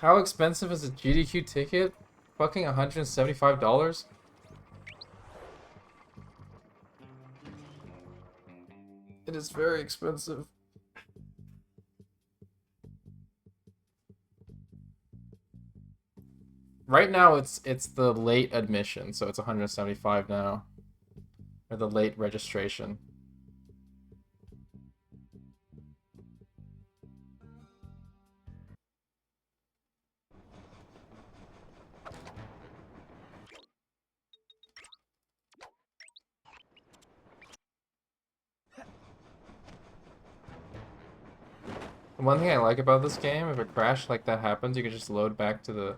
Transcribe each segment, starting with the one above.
How expensive is a GDQ ticket? Fucking $175? It is very expensive. Right now it's the late admission, so it's 175 now. Or the late registration. One thing I like about this game, if a crash like that happens, you can just load back to the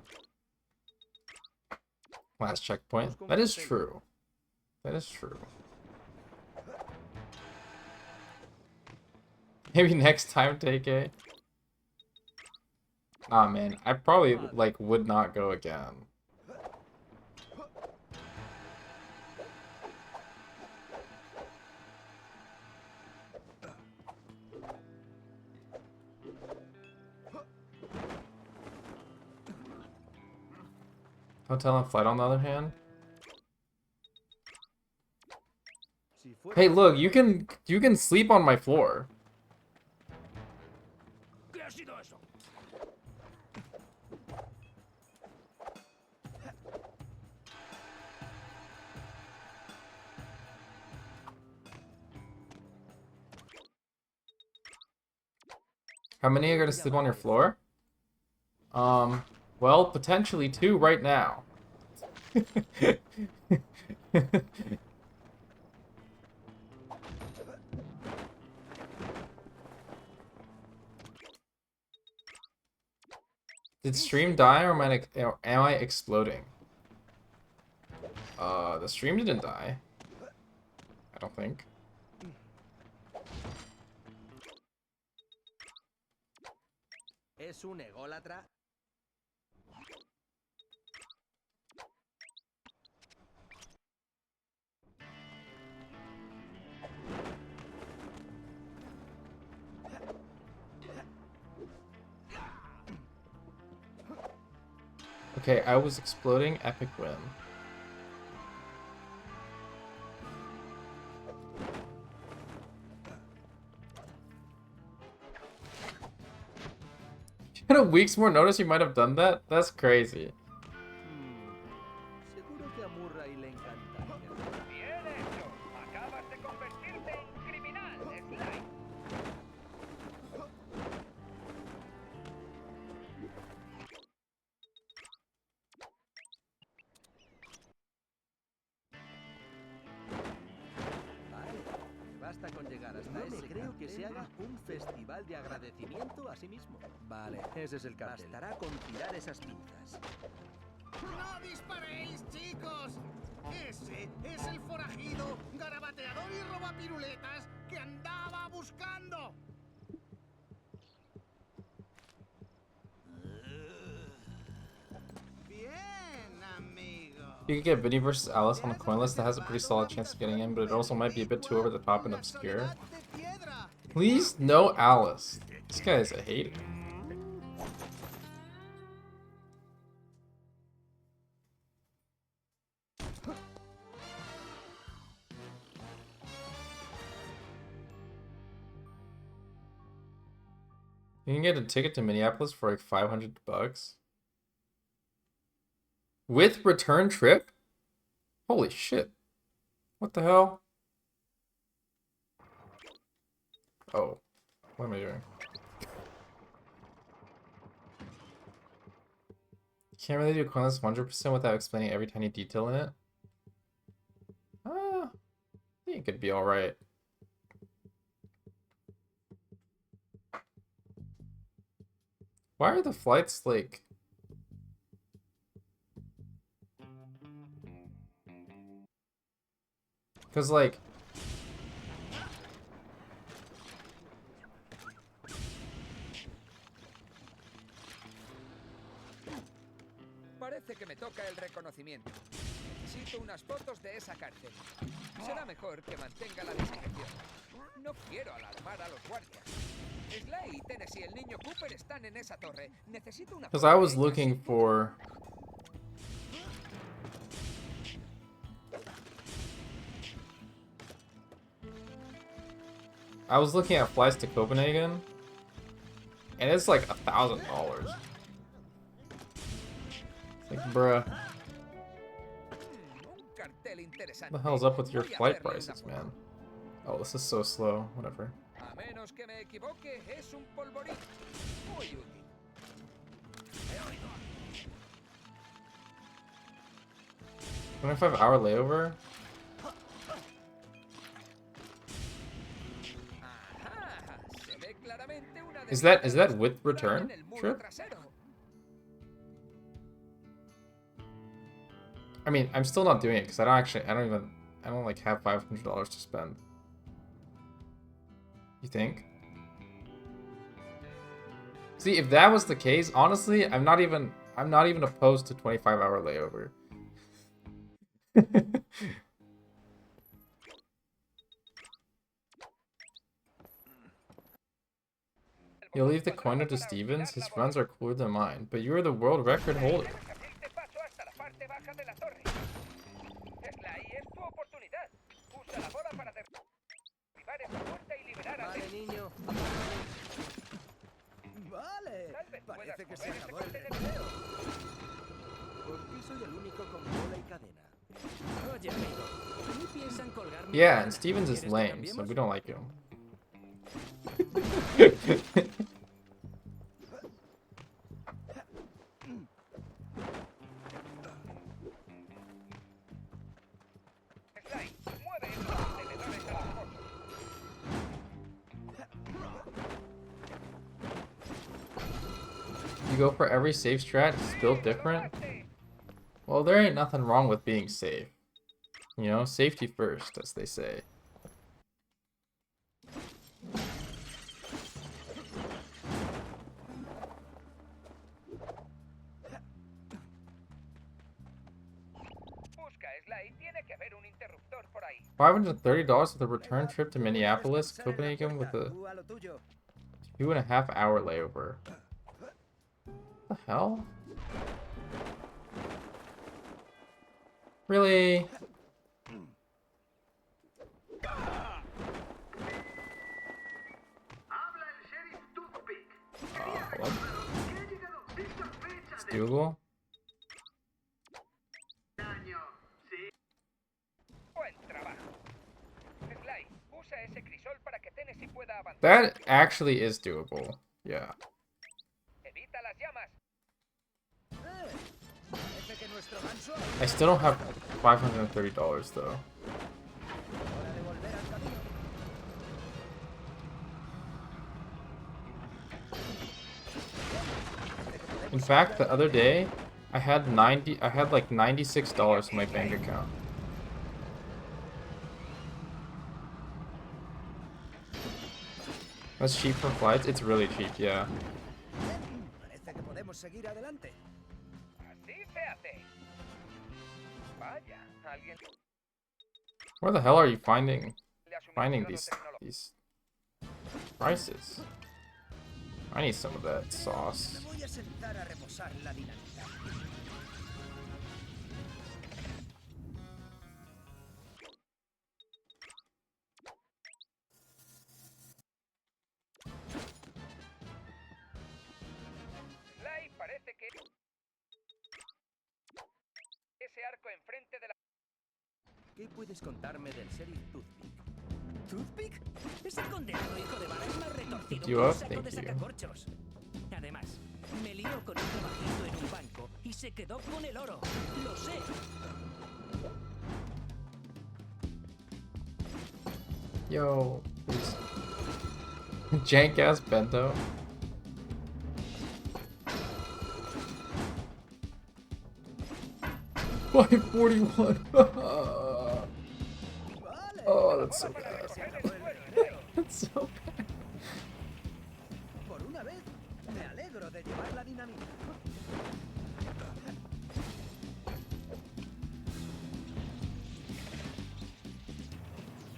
last checkpoint. That is true. That is true. Maybe next time take a. Nah, man, I probably like would not go again. Hotel and flight on the other hand. Hey, look, you can sleep on my floor. How many are gonna sleep on your floor? Well, potentially 2 right now. Did stream die or am I exploding? The stream didn't die. I don't think. Es un ególatra. Okay, I was exploding. Epic win. You had a week's more notice you might have done that? That's crazy. Seguro que a Murray le encantaría. Bien hecho. Acabas de convertirte en criminal, Slime. Vale, basta con llegar hasta ese. Creo que se haga un festival de agradecimiento a sí mismo. Vale, ese es el cartel. Bastará con tirar esas pinzas. ¡No disparéis, chicos! Ese es el forajido, garabateador y robapiruletas que andaba buscando. Bien, amigo. You could get Vinny versus Alice on the coin list that has a pretty solid chance of getting in, but it also might be a bit too over the top and obscure. Please, no Alice. This guy is a hater. You can get a ticket to Minneapolis for like $500. With return trip? Holy shit. What the hell? Oh. What am I doing? You can't really do Coinless 100% without explaining every tiny detail in it. I think it could be alright. Why are the flights like... Because like... Parece que me toca el reconocimiento. Necesito unas fotos de esa cárcel. Será mejor que mantenga la discreción. No quiero alarmar a los guardias. Sly, Tennessee, el niño Cooper están en esa torre. Necesito una. Because I was looking for... I was looking at flights to Copenhagen, and it's like $1,000. It's like, bruh, Un cartel interesante. what the hell's up with your Voy a flight hacerle una prices, foto. man? Oh, this is so slow. Whatever. A menos que me equivoque, es un polvorín. Muy útil. 25-hour layover? Ajá, se ve claramente una Is that desventaja with estructural return en el muro trip? trasero. I mean, I'm still not doing it because I don't like have $500 to spend. You think? See, if that was the case, honestly, I'm not even opposed to 25-hour layover. You'll leave the corner to Stevens? His runs are cooler than mine, but you're the world record holder. Abrirte paso hasta la parte baja de la torre. Sly, es tu oportunidad. Usa la bola para derribar esa puerta y liberar a Vale, niño. Vale. Tal vez puedas Parece que se mover ese acabó el coste de recreo. Por ti soy el único con bola y cadena. Oye, amigo, ¿a mí piensan colgarme? Yeah, and Stevens is ¿Quieres que lame, so cambiemos? we don't like him. Sly, mueve esos contenedores a las fotos. You go for every safe strat, it's built different? Well, there ain't nothing wrong with being safe. You know, safety first, as they say. Busca, Sly, tiene que haber un interruptor por ahí. $530 for the return trip to Minneapolis, Copenhagen with a Tú a lo tuyo. 2.5-hour layover. What the hell? Really? What? It's doable? Buen trabajo. Sly, usa ese crisol para que Tennessee pueda avanzar. That actually is doable. Yeah. Evita las llamas. Parece que nuestro ganso I still don't have $530 though. hora de volver al camino. In fact, the other day, I had like $96 in my bank account. That's cheap for flights? It's really cheap, yeah. Parece que podemos seguir adelante. Así se hace. Vaya, alguien Where the hell are you finding le ha suministrado these tecnología. prices? I need some of that sauce. Me voy a sentar a reposar la dinamita. Sly, parece que ese arco enfrente de la... ¿Qué puedes contarme del sheriff Toothpick? ¿Toothpick? Ese condenado hijo de vara es más retorcido que You un up? saco Thank de you. sacacorchos. Además, me lió con un trabajito en un banco y se quedó con el oro. Lo sé. Yo, please. Jank ass bento. $541. Oh, that's so bad. Se acabó el recreo. That's so bad. Por una vez, me alegro de llevar la dinamita.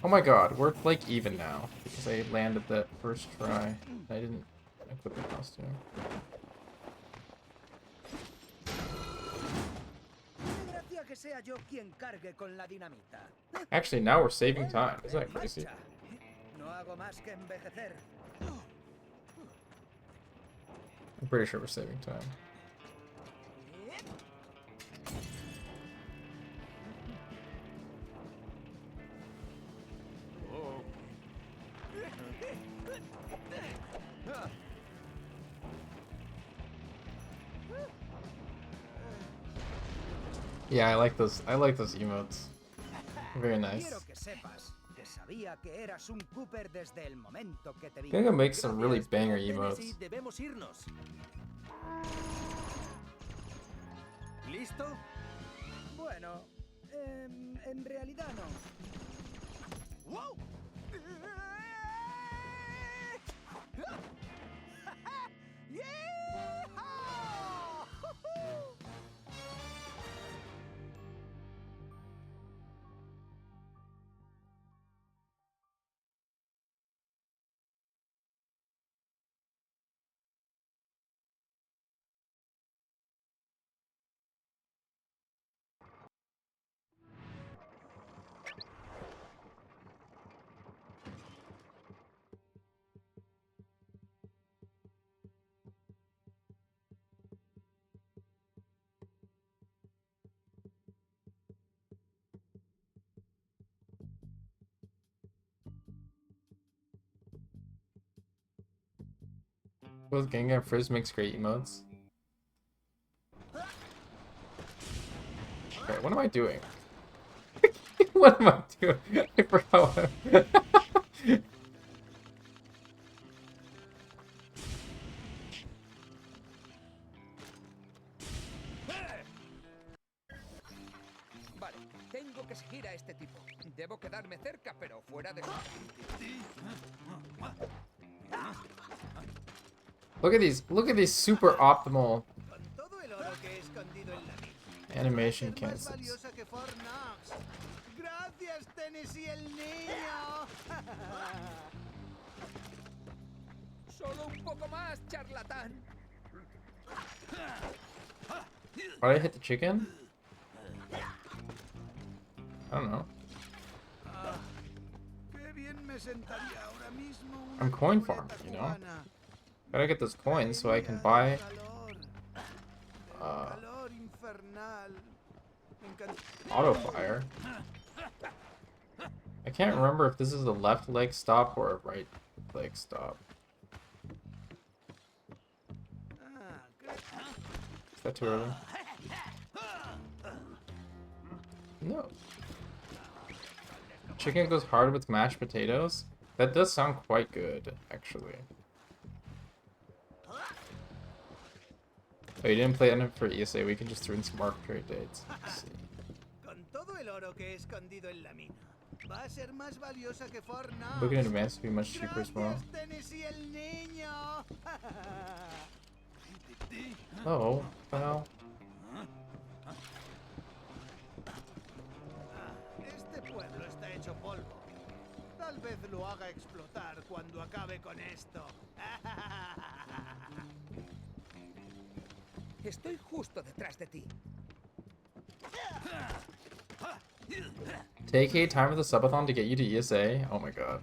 Oh my god, we're like even now because I landed that first try. I didn't equip the costume. Qué gracia que sea yo quien cargue con la dinamita. Actually, now we're saving time. Isn't that En crazy? marcha. No hago más que envejecer. I'm pretty sure we're saving time. Yeah, I like those. I like those emotes. Very nice. Quiero que sepas que sabía que eras un Cooper desde el momento que te vi. I think it makes some really Gracias, banger pero emotes. Tennessee, debemos irnos. ¿Listo? Bueno, en realidad no. ¡Wow! Both Gengar and Frizz makes great emotes. Okay, what am I doing? What am I doing? I forgot what Vale, tengo que seguir a este tipo. Debo quedarme cerca, pero fuera de... Look at these super optimal Con todo el oro que he escondido en la mina. animation Va a ser más cancels. valiosa que Fort Knox. Gracias, Tennessee el niño. Solo un poco más, charlatán. Why did I hit the chicken? I don't know. Qué bien me sentaría ahora mismo una I'm coin chuleta farming, you know? cubana. Gotta get those coins so I can buy Calor infernal. Me encanta. auto fire. I can't remember if this is a left leg stop or a right leg stop. Is that too early? No. Chicken goes hard with mashed potatoes? That does sound quite good, actually. Oh, you didn't play it for ESA, we can just throw in some arbitrary dates. Let's see. Con todo el oro que he escondido en la mina. Va a ser más valiosa que Fort Knox. Booking in advance would be much cheaper as well. Gracias, Tennessee el niño. Oh, what the hell? Este pueblo está hecho polvo. Tal vez lo haga explotar cuando acabe con esto. Estoy justo detrás de ti. Take a time for the subathon to get you to ESA? Oh my god.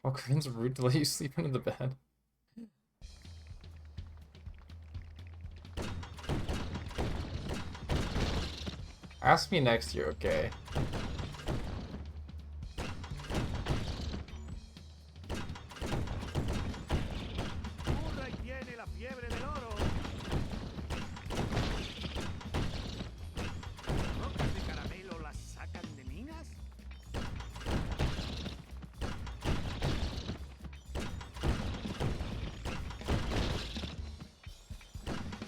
Oh, Corinne's rude to let you sleep under the bed. Ask me next year, okay? Urra y tiene la fiebre del oro. ¿Rocas de caramelo las sacan de minas?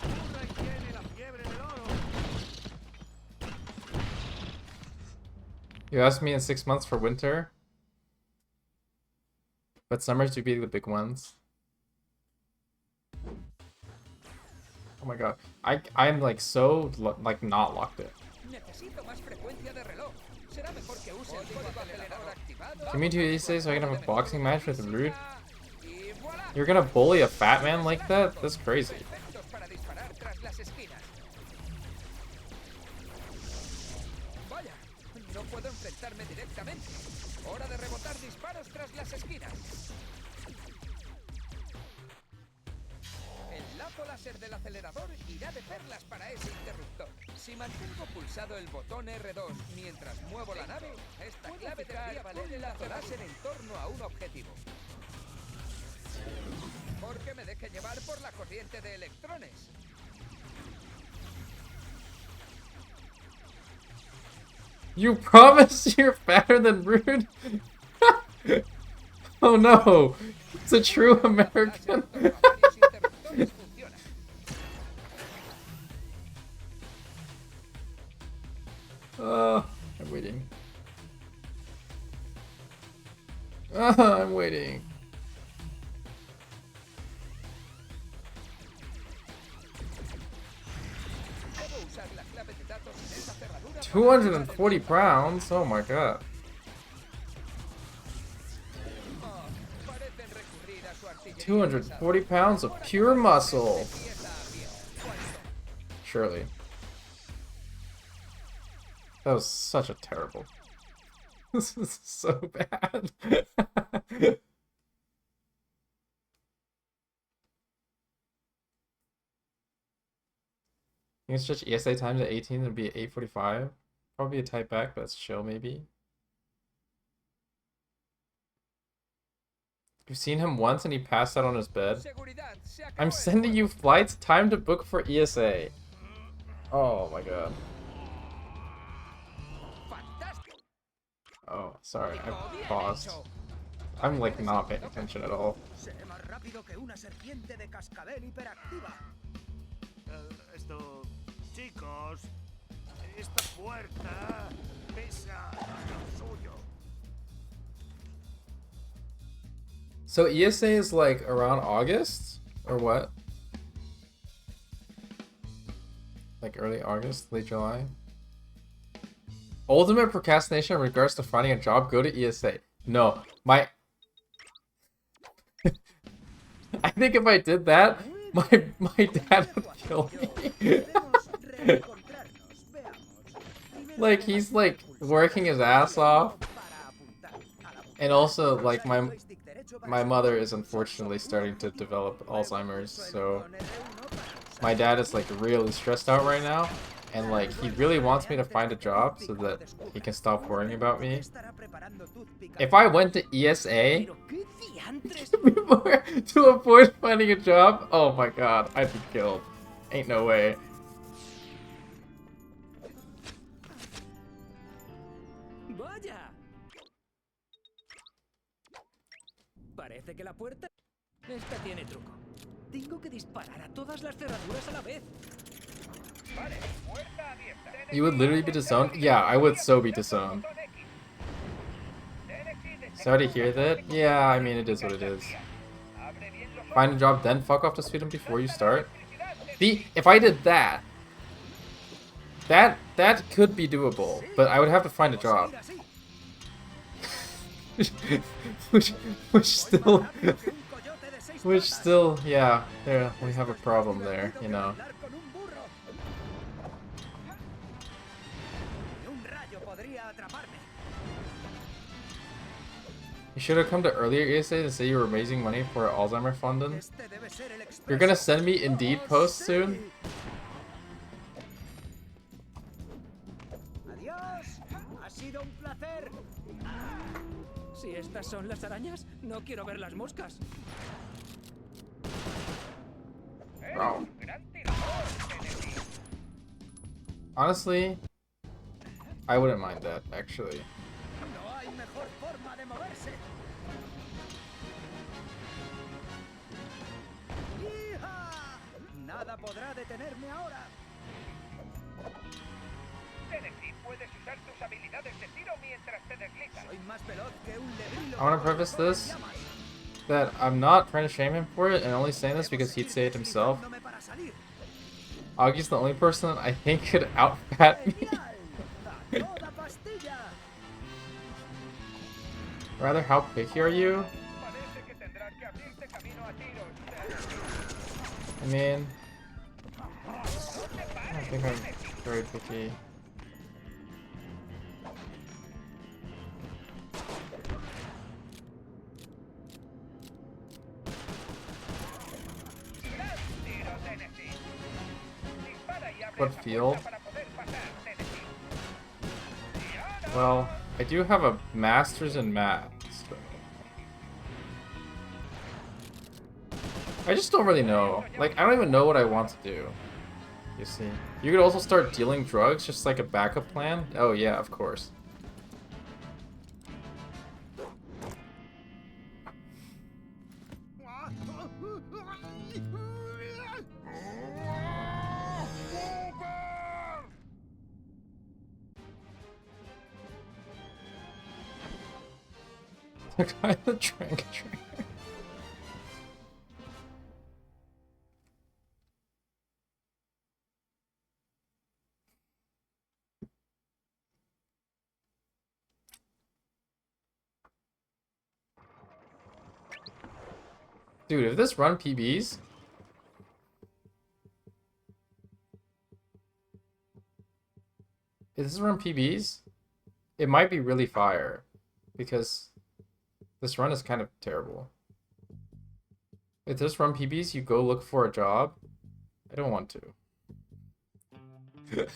Urra y tiene la fiebre del oro. You asked me in 6 months for winter? But summers do be the big ones. Oh my god. I'm like so like not locked in. Necesito más frecuencia de reloj. Será mejor que use el código acelerador activado. Give me 2 ESA so I can have a boxing match with Rude. Y voilà. You're gonna bully a fat man like that? That's crazy. Perfectos para disparar tras las esquinas. Vaya, no puedo enfrentarme directamente. Hora de rebotar disparos tras las esquinas. El lazo láser del acelerador irá de perlas para ese interruptor. Si mantengo pulsado el botón R2 mientras muevo la nave, esta clave debería valer el lazo láser en torno a un objetivo. Porque me deje llevar por la corriente de electrones. You promise you're fatter than Rude? Oh no! It's a true American. I'm waiting. I'm waiting. Debo usar la clave de datos en esa cerradura. 240 pounds? Oh my god. Parecen recurrir a su artillería. 240 pounds of pure muscle. Surely. That was such a terrible. This is so bad. You can stretch ESA times at 18 and be at 8:45. Probably a tight back, but that's chill maybe. You've seen him once and he passed out on his bed. Seguridad, se acabó I'm el sending you flights. Time to book for ESA. Oh my god. fantástico. Oh, sorry. I paused. I'm like not paying attention at all. Seré más rápido que una serpiente de cascabel hiperactiva. Esto... Chicos, esta puerta pesa lo suyo. So ESA is like around August? Or what? Like early August, late July? Ultimate procrastination in regards to finding a job, go to ESA. No, my... I think if I did that, my dad would kill me. Like, he's like working his ass off. And also, like, my mother is unfortunately starting to develop Alzheimer's, so my dad is like really stressed out right now, and like he really wants me to find a job so that he can stop worrying about me. If I went to ESA to avoid finding a job, oh my god, I'd be killed. Ain't no way. Vaya. Parece que la puerta... Esta tiene truco. Tengo que disparar a todas las cerraduras a la vez. Vale, puerta abierta. You would literally be disowned? Yeah, I would so be disowned. Sorry to hear that. Yeah, I mean, it is what it is. Find a job, then fuck off to Sweden before you start. If I did that, that could be doable, but I would have to find a job. which still, yeah, there we have a problem there, you know. You should have come to earlier ESA to say you were raising money for Alzheimer Funding. You're gonna send me Indeed posts soon? Adiós. Ha sido un placer. Si estas son las arañas, no quiero ver las moscas. Bro. Honestly, I wouldn't mind that, actually. No hay mejor forma de moverse. ¡Hija! Nada podrá detenerme ahora. Tennessee, puedes usar tus habilidades de tiro mientras te deslizas. Soy más veloz que un lebrilo. I want to preface this that I'm not trying to shame him for it, and only saying this because he'd say it himself. Augie's the only person I think could out-fat me. Rather, how picky are you? Parece que tendrás que abrirte camino a tiros. I mean, I don't think I'm very picky. Tiro, Tennessee. Dispara y abre What esa field? puerta para poder pasar, Tennessee. Y ahora... Well, I do have a master's in math, so I just don't really know. Like, I don't even know what I want to do. You see, you could also start dealing drugs, just like a backup plan. Oh yeah, of course. The guy in the drink trainer. Dude, if this run PBs, if this run PBs, it might be really fire, because this run is kind of terrible. If this run PBs, you go look for a job. I don't want to.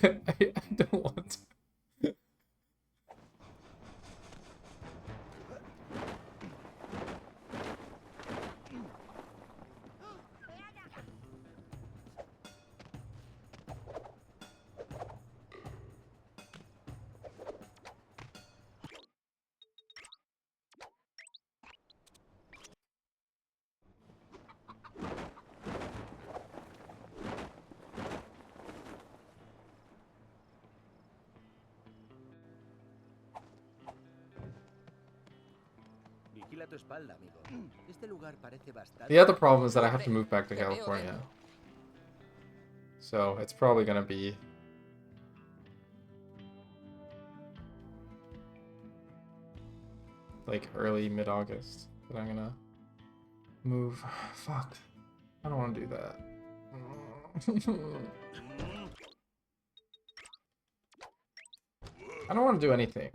I don't want to. Vigila tu espalda, amigo. Este lugar parece bastante... The other problem is that I have to move back to California. So it's probably gonna be like early mid-August that I'm gonna move. Fuck. I don't want to do that. I don't want to do anything.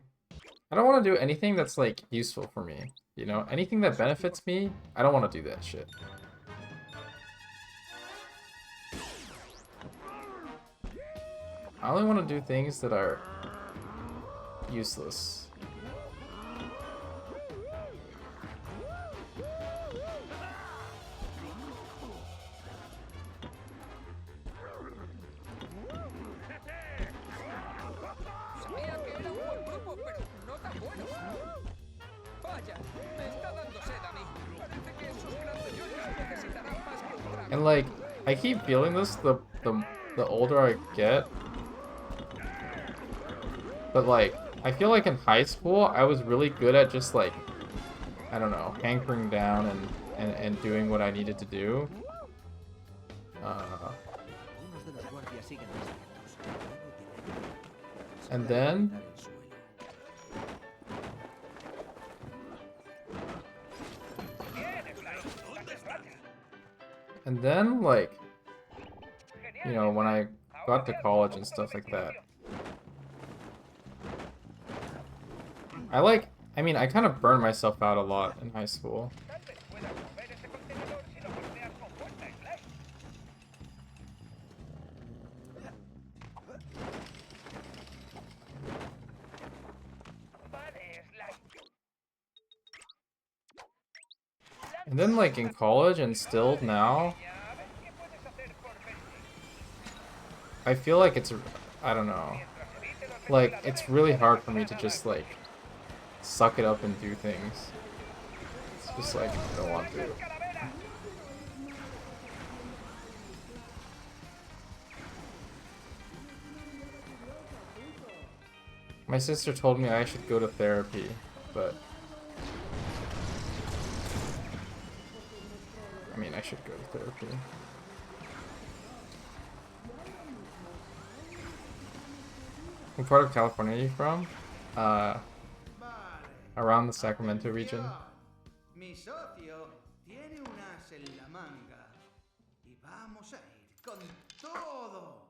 I don't want to do anything that's like useful for me. You know, anything that benefits me, I don't want to do that shit. I only want to do things that are useless. Sabía que era un buen grupo, pero no tan bueno. Vaya, me está dando sed a mí. Parece que esos grandullores necesitarán más que un trago. And like, I keep feeling this the older I get. But like, I feel like in high school, I was really good at just like, I don't know, hankering down and doing what I needed to do. And then like, you know, when I got to college and stuff like that, I mean, I kind of burned myself out a lot in high school. And then like in college and still now, I feel like it's, I don't know, like it's really hard for me to just like suck it up and do things. It's just like, I don't want to. My sister told me I should go to therapy, but I mean, I should go to therapy. What part of California are you from? around the Sacramento region. Mi socio tiene un as en la manga y vamos a ir con todo.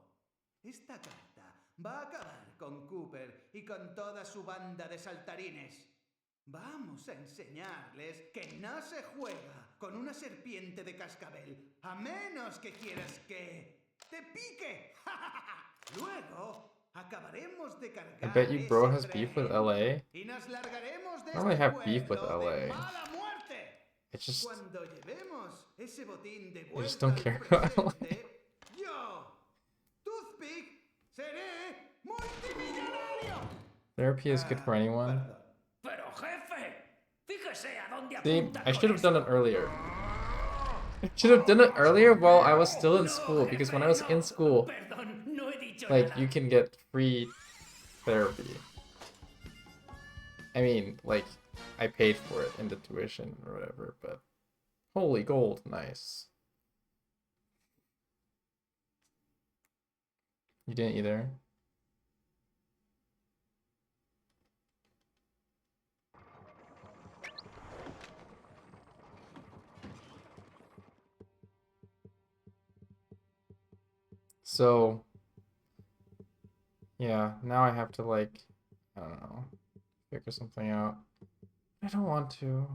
Esta carta va a acabar con Cooper y con toda su banda de saltarines. Vamos a enseñarles que no se juega con una serpiente de cascabel, a menos que quieras que te pique. Luego acabaremos de cargar. I bet you bro has beef with LA. Y nos largaremos de I don't really este have beef with pueblo de LA. mala muerte. It's just Cuando llevemos ese botín de I just vuelta don't al care about LA. presente, yo, Toothpick, seré multimillonario. Therapy is good for anyone. Pero jefe, fíjese a dónde See, apunta I con should have done it esto. earlier. I should have done it earlier while I was still in school, because when I was in school, Perdón, no he dicho like, nada. you can get free therapy. I mean, like, I paid for it in the tuition or whatever, but holy gold, nice. You didn't either? So, yeah, now I have to, like, I don't know, figure something out. I don't want to.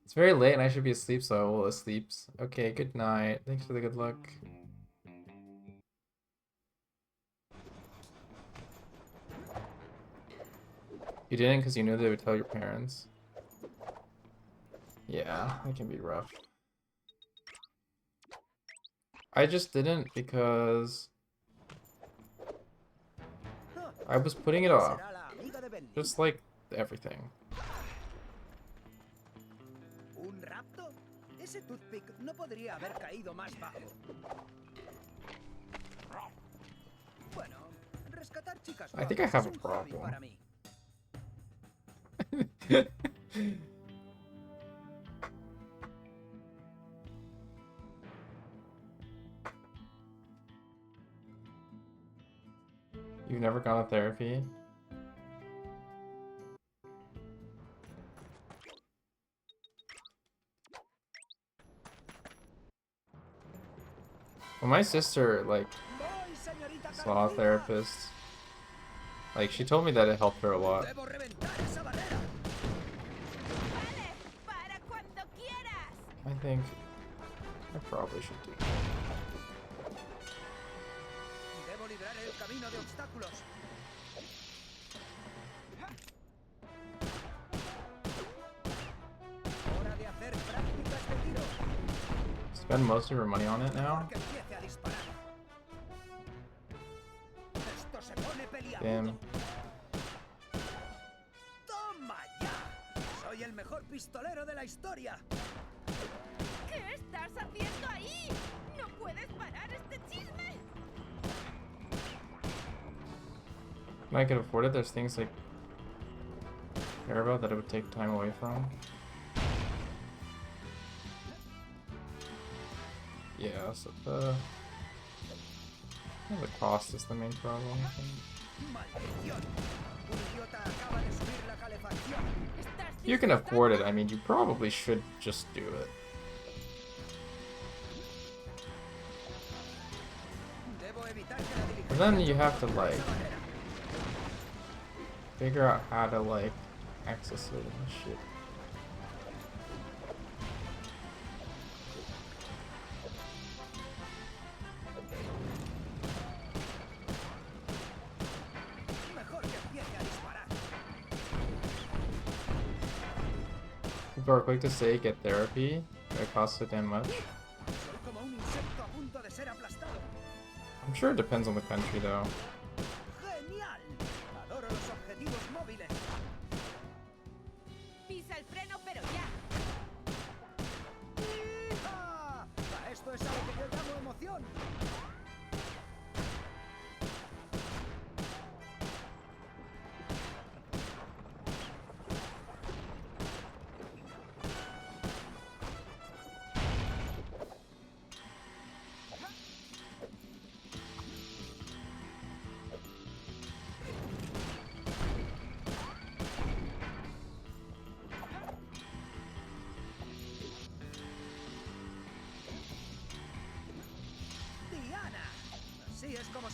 It's very late and I should be asleep, so I will sleep. Okay, good night. Thanks for the good luck. You didn't because you knew they would tell your parents. Yeah, that can be rough. I just didn't because I was putting it off. Just like everything. ¿Un rapto? Ese toothpick no podría haber caído más bajo. Bueno, rescatar chicas I think I have a es un hobby problem. para mí. You've never gone to therapy? Well, my sister, like, saw a therapist. Like, she told me that it helped her a lot. Debo reventar esa barrera. Vale, para cuando quieras. I think I probably should do that. Debo librar el camino de obstáculos. Hora de hacer prácticas de tiro. Spend most of your money on it now? Que empiece a disparar. Esto se pone peliagudo. Damn. ¡Toma ya! Soy el mejor pistolero de la historia. ¿Qué estás haciendo ahí? ¿No puedes parar este chisme? When I could afford it, there's things like care about that it would take time away from. Yeah, so the cost is the main problem, I think. ¡Maldición! Un idiota acaba de subir la calefacción. ¿Estás If you can afford it, I mean, you probably should just do it. Debo evitar que la diligencia But then you have to, toque like, esa barrera. figure out how to, like, access it and shit. Mejor que empiece a disparar. People are quick to say get therapy, but it costs so damn much. Soy como un insecto a punto de ser aplastado. I'm sure it depends on the country, though. ¡Genial! Adoro los objetivos móviles. Pisa el freno, pero ya. ¡Hija! A esto es a lo que yo llamo emoción.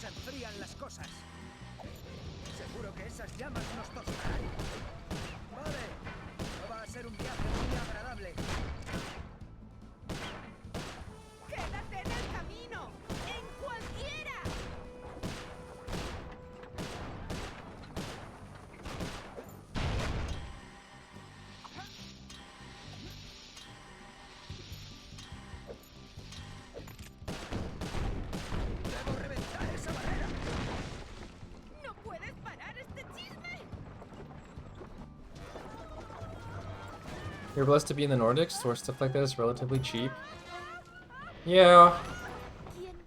se enfrían las cosas. Seguro que esas llamas nos tostarán. Vale, no va a ser un viaje muy agradable. ¡Quédate en el camino! ¡En cualquiera! ¡Debo reventar esa barrera! ¿No puedes parar este chisme? You're blessed to be in the Nordics, where stuff like that is relatively cheap. Yeah.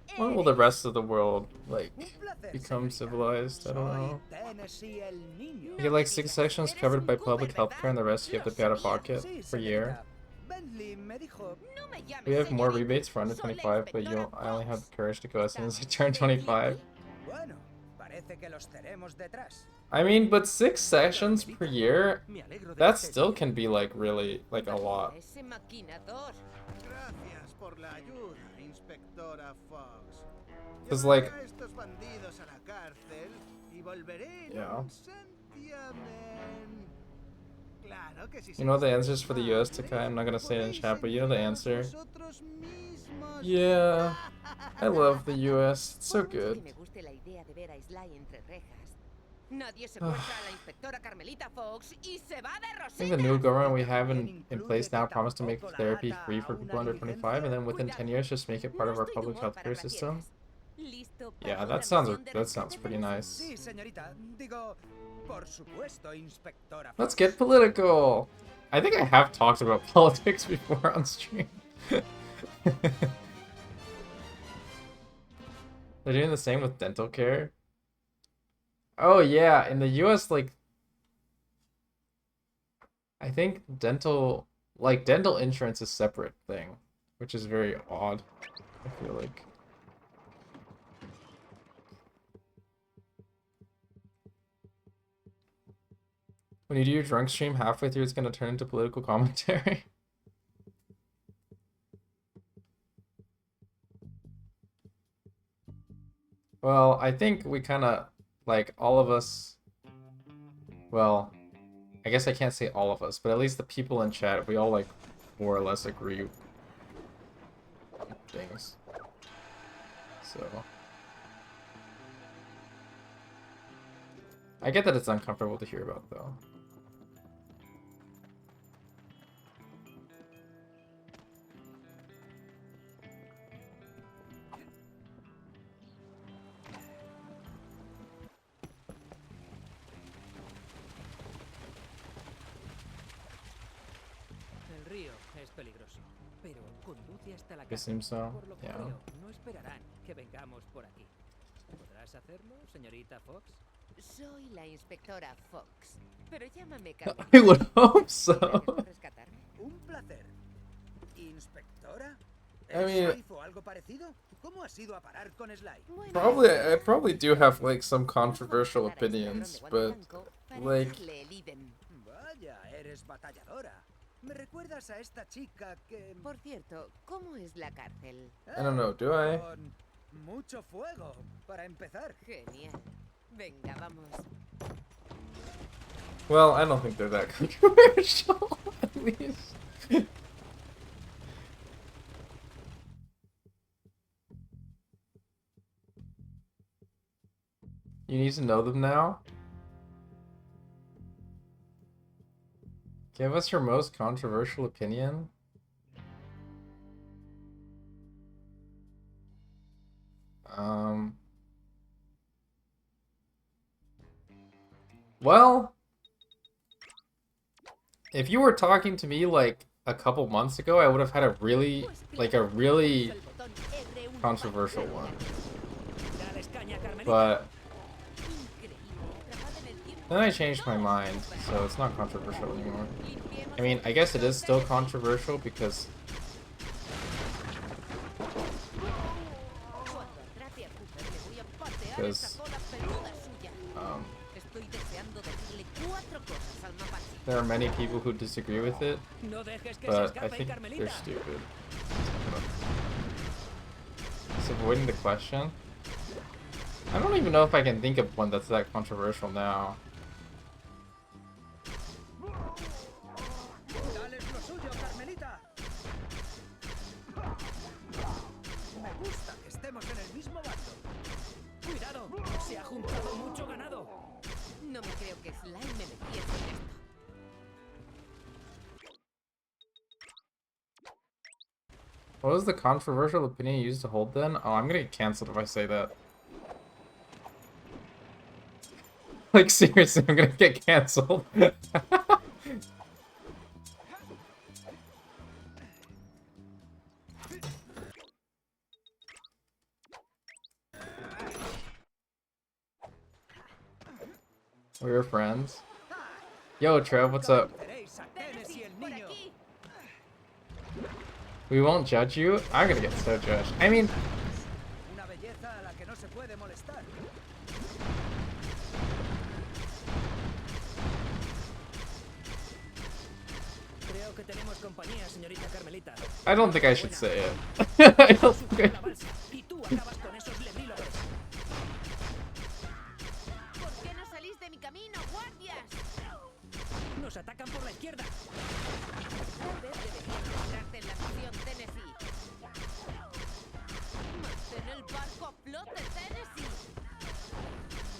¿Quién When will the eres? rest of the world, like, Un placer, become señorita. civilized? I don't know. Soy Tennessee el niño. You get like 6 sections covered by public healthcare and the rest you have to pay out of pocket Sí, per year. señorita. Bentley me dijo. No me llames We have more señorita. rebates for under Soy la 25, but inspectora I only have Fox. the courage to go as soon as I turn 25. Bueno, parece que los tenemos detrás. I mean, but 6 sessions per year, Me alegro de that que still estés can be like really, like a lot. Ese maquinador. Gracias por la ayuda, Inspectora Fox. 'Cause, Llevaré like- a estos bandidos a la cárcel y volveré en Yeah. un santiamén. Claro que sí. You know the answers for the US, Takai? I'm not gonna say it in chat, but you know the answer. Vosotros mismos. Yeah, I love the US. It's so Por mucho que good. me guste la idea de ver a Sly entre rejas, nadie secuestra a la inspectora Carmelita Fox y se va de I think the new rositas. government we have in place now promised to make therapy free for people under 25, and then within 10 years just make it part of our No estoy de public humor para healthcare system. gracietas. Listo para Yeah, otra that sounds misión de pretty rescate, nice. Sí, señorita. Digo, por supuesto, Inspectora. Let's get political. I think I have talked about politics before on stream. They're doing the same with dental care. Oh yeah, in the US, like, I think dental insurance is a separate thing, which is very odd, I feel like. When you do your drunk stream halfway through, it's gonna turn into political commentary. Well, I think we kind of, like, all of us, well, I guess I can't say all of us, but at least the people in chat, we all, like, more or less agree on things. So, I get that it's uncomfortable to hear about, though. El río es peligroso, pero conduce hasta la It casa. seems so, Por lo que yeah. creo, no esperarán que vengamos por aquí. ¿Podrás hacerlo, señorita Fox? Soy la inspectora Fox, pero llámame I Carmelita. would hope so. ¿Gracias por rescatarme? Un placer. ¿Inspectora? I mean- ¿Sly o algo parecido? ¿Cómo has ido a parar con Sly? Bueno, I probably do have, like, some controversial vamos a parar a este opinions, ladrón de but, guante blanco para like, darle el idem. Vaya, eres batalladora. Me recuerdas a esta chica que... Por cierto, ¿cómo es la cárcel? I don't know, do I? Con mucho fuego, para empezar. Genial. Venga, vamos. Well, I don't think they're that controversial, at least. You need to know them now? Give us your most controversial opinion. Well, if you were talking to me like a couple months ago, I would have had a really El botón R1 controversial para one. Dales caña, Carmelita. But Increíble. Atrapada en el tiempo. then I changed my mind, so it's not controversial anymore. Limpiemos I mean, I guess it is still controversial because Cuando atrape a Cooper, le voy a patear Pues, esa cola peluda suya. Estoy deseando decirle 4 cosas al mapache. there are many people who disagree with it, No dejes que se but I escape, think Carmelita. they're stupid. It's avoiding the question. I don't even know if I can think of one that's that controversial now. Dales lo suyo, Carmelita. Me gusta que estemos en el mismo bando. ¡Cuidado! ¡Se ha juntado mucho ganado! No me creo que Slime me metiese en esto. What was the controversial opinion you used to hold then? Oh, I'm gonna get canceled if I say that. Like, seriously, I'm gonna get canceled. We're friends. Yo, Trev, what's up? Veréis a Dennis y el Por niño. aquí. We won't judge you? I'm gonna get so judged. I mean, Una belleza a la que no se puede molestar. Creo que tenemos compañía, señorita Carmelita. I don't think I should say it. I don't think La balsa. Y tú acabas con esos lebrílogos. ¿Por qué no salís de mi camino, guardias? Nos atacan por la izquierda. Tal vez deberías centrarte en la misión, Tennessee. Mantén el barco a flote, Tennessee.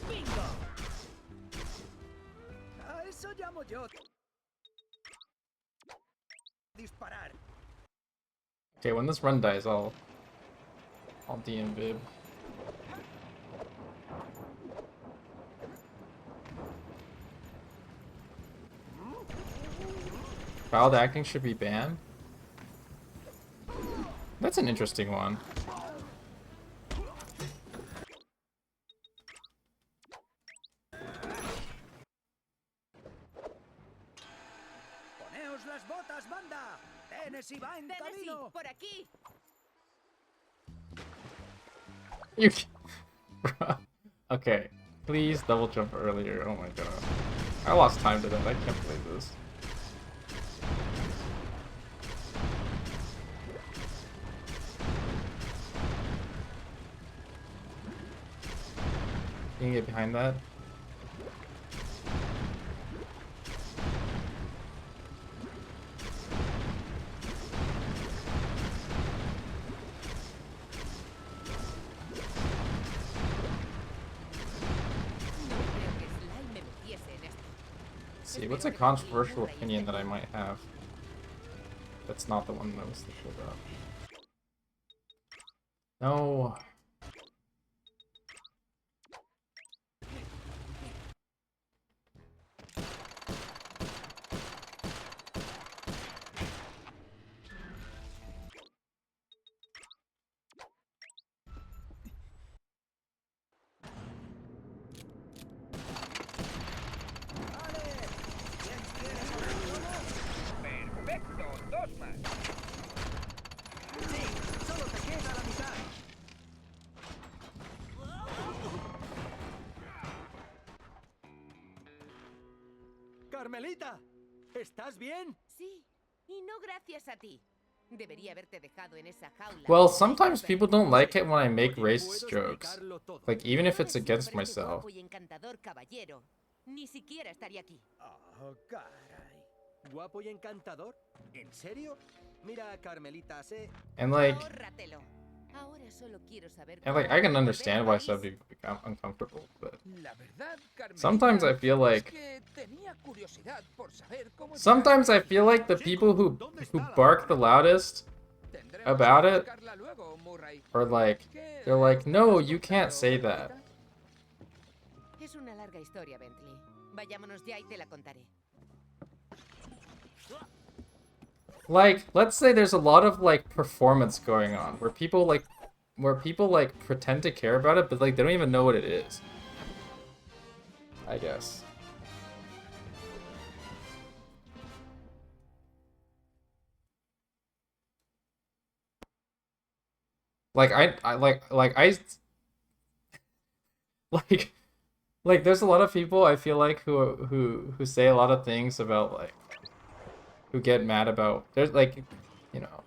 ¡Bingo! A eso llamo yo. Disparar. Okay, when this run dies, I'll DM bib. Child acting should be banned? That's an interesting one. Poneos las botas, banda. Tennessee va en Tennessee, camino. por aquí. You Bruh. Okay, please double jump earlier. Oh my god. I lost time to that. I can't believe this. You can get behind that. No creo que Slime me metiese en esto. Let's see, what's a controversial opinion that I might have? That's not the one that was thinking about. No. Vale. ¿Quién quiere saber cómo? Perfecto, dos más. Sí, solo te queda la mitad. Carmelita, ¿estás bien? Sí, y no gracias a ti. Debería haberte dejado en esa jaula. Well, sometimes people don't like it when I make racist jokes. Like, even if it's No against decir, parece myself. guapo y encantador caballero. Ni siquiera estaría aquí. Oh, caray. ¿Guapo y encantador? ¿En serio? Mira, Carmelita, sé... And like, Ahórratelo. Ahora solo quiero saber and like, cómo I can volver understand a why París. some people become uncomfortable, but La verdad, Carmelita, sometimes I feel es like que tenía curiosidad por saber cómo sometimes I feel like the people who bark the loudest Tendremos about que it buscarla luego, Murray. are like, ¿Qué they're like, no, has you can't encontrado, say that. Carmelita? Es una larga historia, Bentley. Vayámonos ya y te la contaré. Like, let's say there's a lot of like performance going on where people like pretend to care about it, but like they don't even know what it is. I guess. Like I like like there's a lot of people I feel like who say a lot of things about like who get mad about there's like, you know,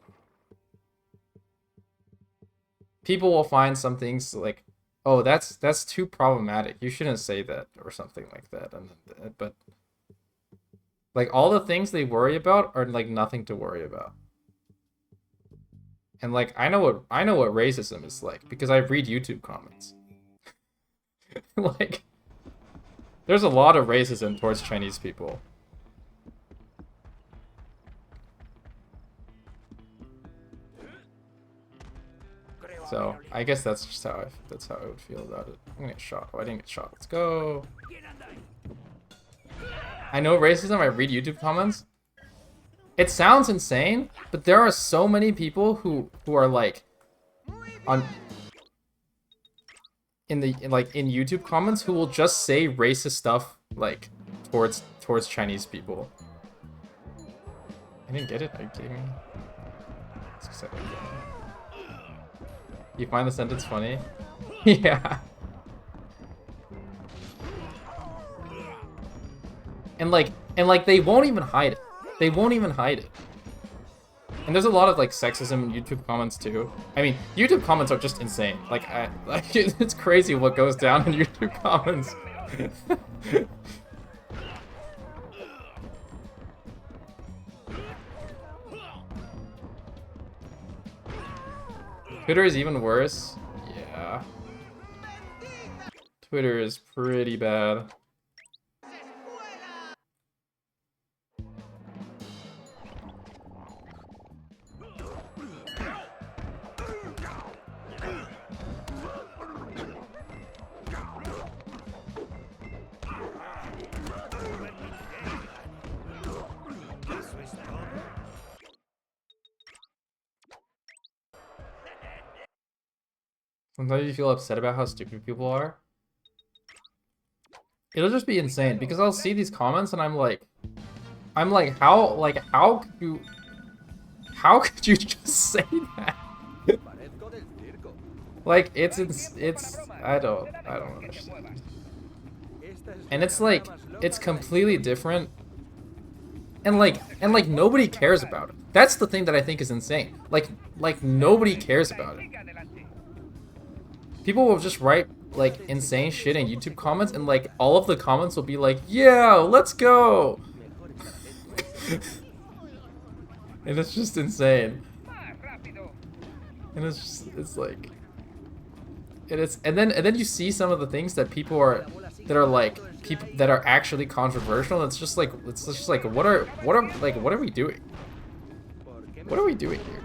people will find some things like oh, that's too problematic. You shouldn't say that or something like that. And but like all the things they worry about are like nothing to worry about. And like I know what racism is like because I read YouTube comments. Like there's a lot of racism towards Chinese people. So I guess that's just how I would feel about it. I'm gonna get shot. Oh, I didn't get shot. Let's go. I know racism. I read YouTube comments. It sounds insane, but there are so many people who are like on in YouTube comments who will just say racist stuff like towards Chinese people. I didn't get it. Are you kidding me? It's 'cause I didn't get it. You find the sentence funny? Yeah. And like they won't even hide it. They won't even hide it. And there's a lot of like sexism in YouTube comments too. I mean, YouTube comments are just insane. Like it's crazy what goes down in YouTube comments. Twitter is even worse. Yeah. Twitter is pretty bad. Sometimes you feel upset about how stupid people are. It'll just be insane because I'll see these comments and I'm like how could you just say that? Like it's I don't understand. And it's like it's completely different. And like nobody cares about it. That's the thing that I think is insane. Like nobody cares about it. People will just write like insane shit in YouTube comments and like all of the comments will be like, "Yeah, let's go." And it's just insane. And it's like and then you see some of the things that people are that are actually controversial. It's just like what are we doing? What are we doing here?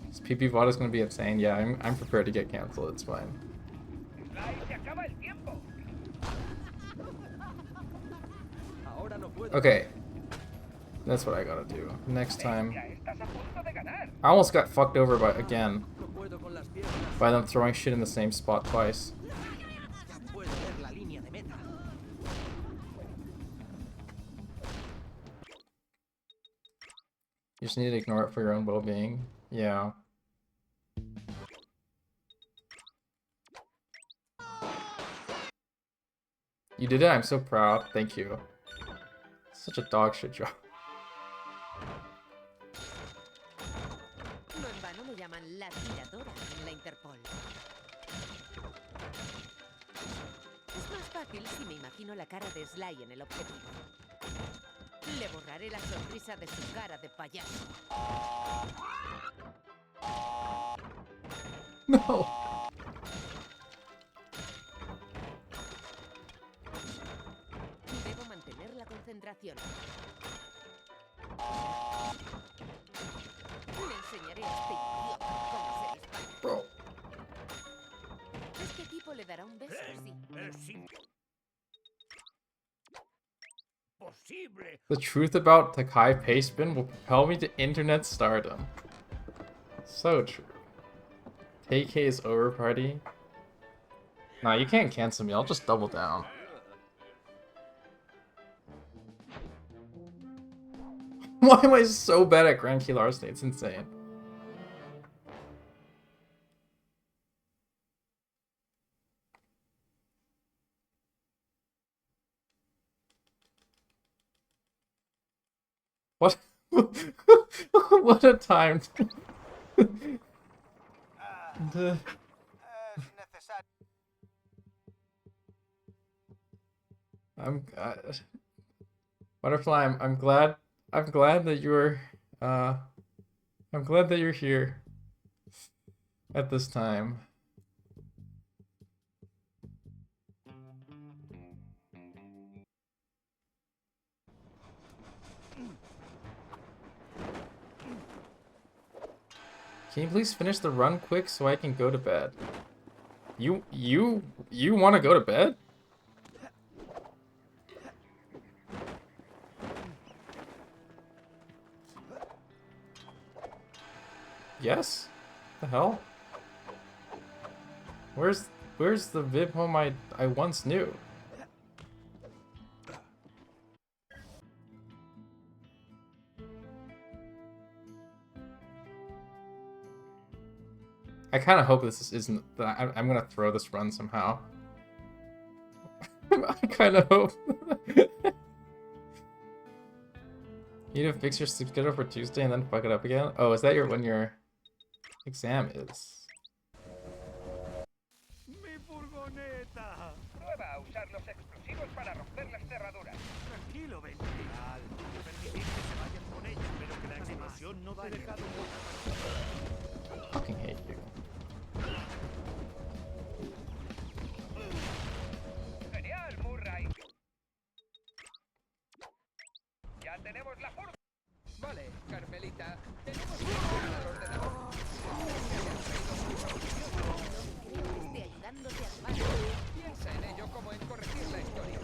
This PP VOD is gonna be insane. Yeah, I'm prepared to get canceled. It's fine. Okay. That's what I gotta do. Next time. I almost got fucked over again by them throwing shit in the same spot twice. You just need to ignore it for your own well-being. Yeah. You did it? I'm so proud. Thank you. Such a dog shit job. No en vano me llaman la tiradora en la Interpol. Es más fácil si me imagino la cara de Sly en el objetivo. Le borraré la sonrisa de su cara de payaso. No. Debo mantener la concentración. Le enseñaré a este idiota cómo se dispara. Bro. Este tipo le dará un beso, sí. The truth about Takai Pastebin will propel me to internet stardom. So true. TK is over party. Nah, you can't cancel me. I'll just double down. Why am I so bad at Grand Key Larceny? It's insane. What? What a time. Duh. Es necesario. Butterfly, I'm glad that you're I'm glad that you're here at this time. Can you please finish the run quick so I can go to bed? You want to go to bed? Yes? The hell? Where's the Vib home I once knew? I kind of hope this isn't that I'm gonna throw this run somehow. I kind of hope. You need to fix your sleep schedule for Tuesday and then fuck it up again? Oh, is that when your exam is? ¡Mi furgoneta! Prueba a usar los explosivos para romper las cerraduras. Tranquilo, Ventil. Permitir que se vayan con ella, pero que la explosión no te deje de Fucking hate you. Genial, Murray. Ya tenemos la furgo. Vale, Carmelita, tenemos que ir al ordenador. Esté ayudándote a armar. Piensa en ello como en corregir la historia.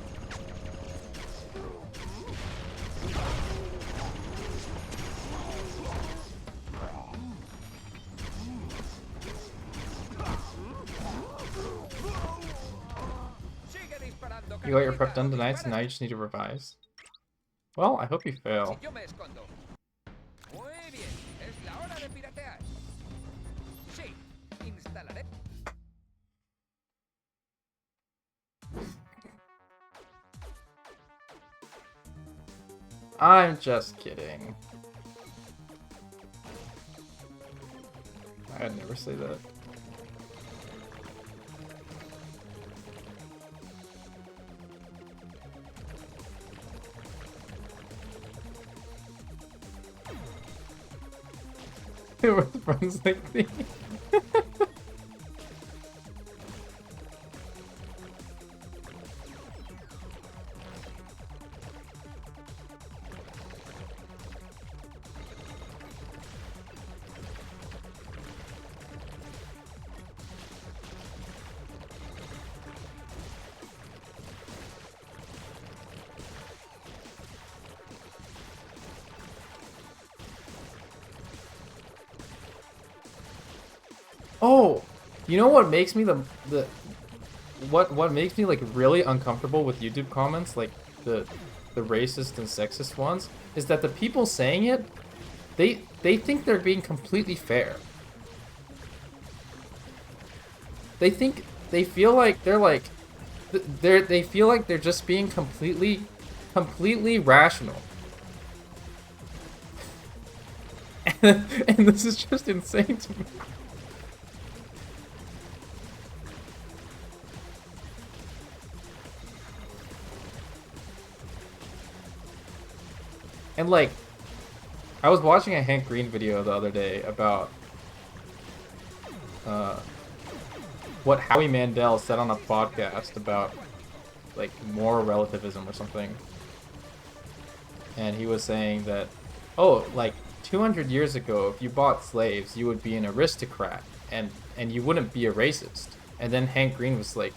Sigue disparando, You got your prep Carmelita, done tonight, so dispara. now you just need to revise. Well, I hope you fail. Yo me escondo. Muy bien, es la hora de piratear. Sí, instalaré. I'm just kidding. I'd never say that. With friends like me. Oh, you know what makes me what makes me like really uncomfortable with YouTube comments, like the racist and sexist ones, is that the people saying it, they think they're being completely fair. They feel like they feel like they're just being completely rational. And this is just insane to me. And like, I was watching a Hank Green video the other day about what Howie Mandel said on a podcast about like moral relativism or something. And he was saying that, oh, like 200 years ago, if you bought slaves, you would be an aristocrat and you wouldn't be a racist. And then Hank Green was like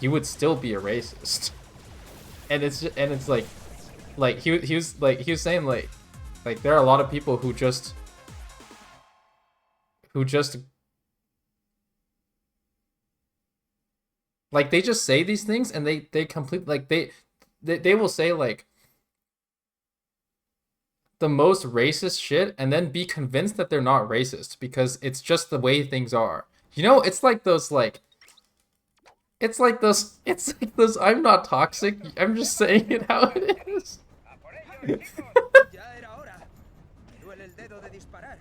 you would still be a racist. And it's like he was saying like there are a lot of people who just like they just say these things and they complete like they will say like the most racist shit and then be convinced that they're not racist because it's just the way things are. You know, it's like those I'm not toxic, I'm just saying it how it is. Ya era hora. Me duele el dedo de disparar.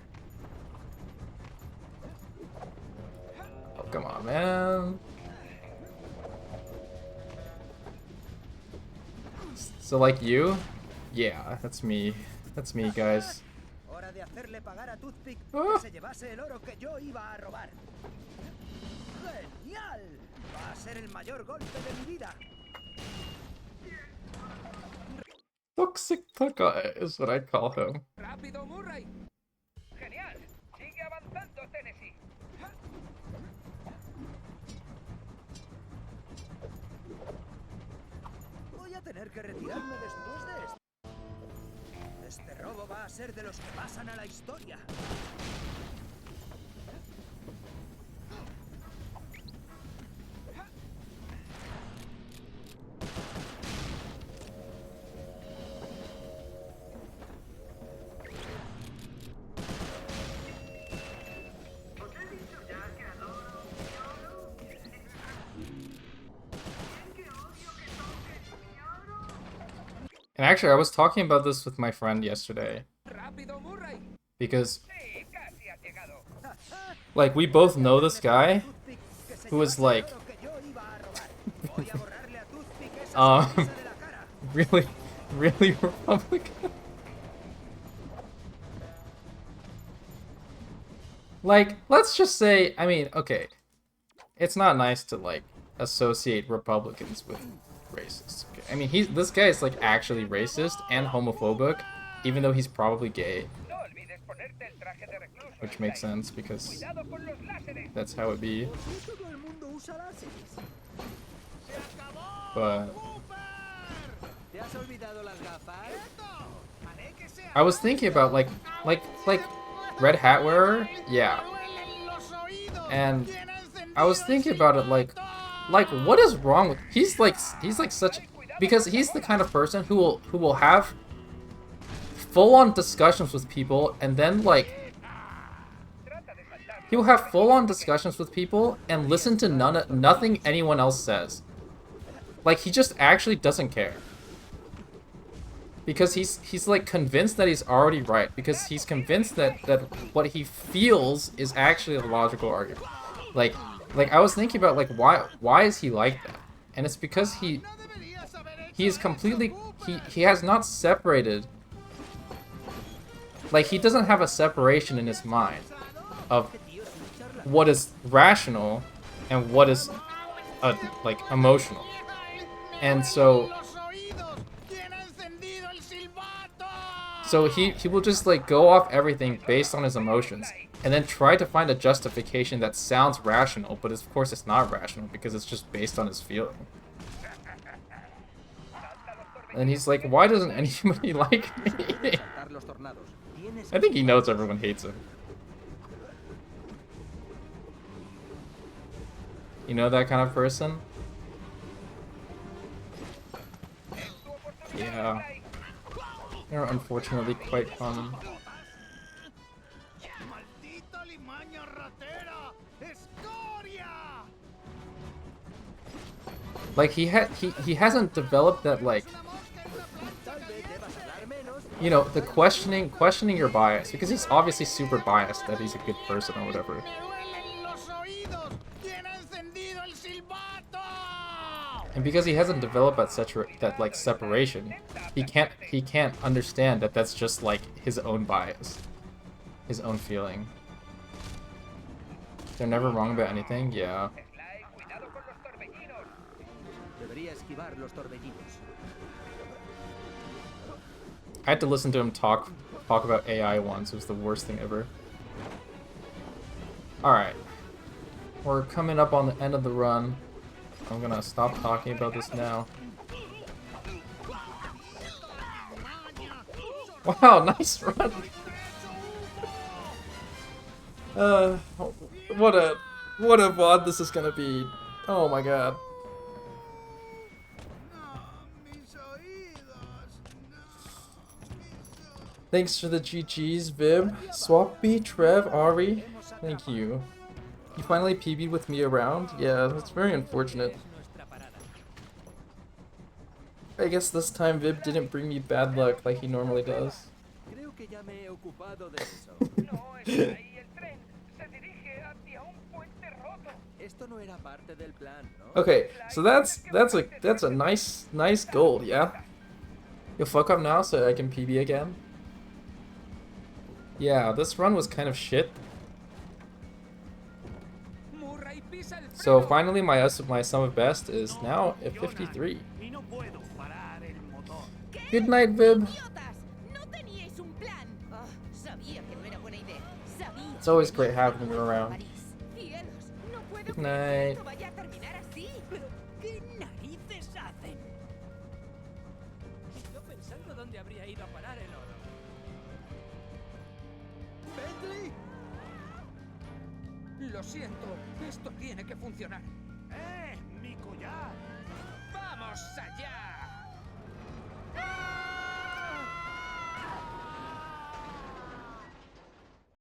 So like you? Yeah, that's me. That's me, guys. Hora de hacerle pagar a Toothpick Ah. que se llevase el oro que yo iba a robar. ¡Genial! Va a ser el mayor golpe de mi vida. Toxic Tucker is what I call him. ¡Rápido, Murray! Genial. Sigue avanzando, Tennessee. Voy a tener que retirarme después de esto. Este robo va a ser de los que pasan a la historia. And actually, I was talking about this with my friend yesterday. ¡Rápido, Murray! Because, Sí, casi has llegado. like, we both know this guy Toothpick, que se who is llevase el like, oro que yo iba a robar. Voy a borrarle a Toothpick esa Um, sonrisa de la cara. really, really Republican. Like, let's just say, I mean, okay, it's not nice to, like, associate Republicans with racists. Okay? I mean, this guy is, like, actually racist and homophobic, even though he's probably gay, No olvides ponerte el traje de recluso. which makes Sly. sense because Cuidado con los láseres. that's how it be. ¿Por qué todo el mundo usa láseres? But ¿Te has olvidado las gafas? I was thinking about, like Red Hat wearer, yeah. And I was thinking about it, like what is wrong with he's like such, because he's the kind of person who will have full-on discussions with people, and then like he will have full-on discussions with people and listen to nothing anyone else says. Like, he just actually doesn't care. Because he's like convinced that he's already right, because he's convinced that what he feels is actually a logical argument. Like I was thinking about, like, why is he like that? And it's because he is completely, he has not separated, like, he doesn't have a separation in his mind of what is rational and what is like emotional. And so he will just, like, go off everything based on his emotions, and then try to find a justification that sounds rational, but of course it's not rational because it's just based on his feeling. And he's like, why doesn't anybody like me? I think he knows everyone hates him. You know that kind of person? Yeah. They're unfortunately quite common. Like, he hasn't developed that, like, you know, the questioning your bias, because he's obviously super biased that he's a good person or whatever. And because he hasn't developed that like separation, he can't understand that that's just, like, his own bias, his own feeling. They're never wrong about anything. Yeah. Sly, cuidado con los torbellinos. Debería esquivar los torbellinos. I had to listen to him talk about AI once. It was the worst thing ever. Alright. We're coming up on the end of the run. I'm gonna stop talking about this now. Wow, nice run! What a VOD this is gonna be. Oh my god. Thanks for the GGs, Vib, Swappy, Trev, Ari. Thank you. You finally PB'd with me around? Yeah, that's very unfortunate. I guess this time Vib didn't bring me bad luck like he normally does. Creo que ya me he ocupado de eso. No, Sly, el tren se dirige hacia un puente roto. Esto no era parte del plan, ¿no? Okay, so that's a nice goal, yeah? You'll fuck up now so I can PB again? Yeah, this run was kind of shit. Murray, pisa el So freno. finally my sum of best is now at 53. Y no puedo parar el motor. Good night, Vib. ¡Idiotas! ¡No teníais un plan! Ah, sabía que no era buena idea. Sabía. It's always que great tenía having que you ir a around. París. ¡Cielos! No puedo Good creer que night. esto vaya a terminar así. Pero, ¿qué narices hacen? Yo pensando dónde habría ido a parar el oro. ¿Bentley? Lo siento, esto tiene que funcionar. ¡Mi collar! ¡Vamos allá!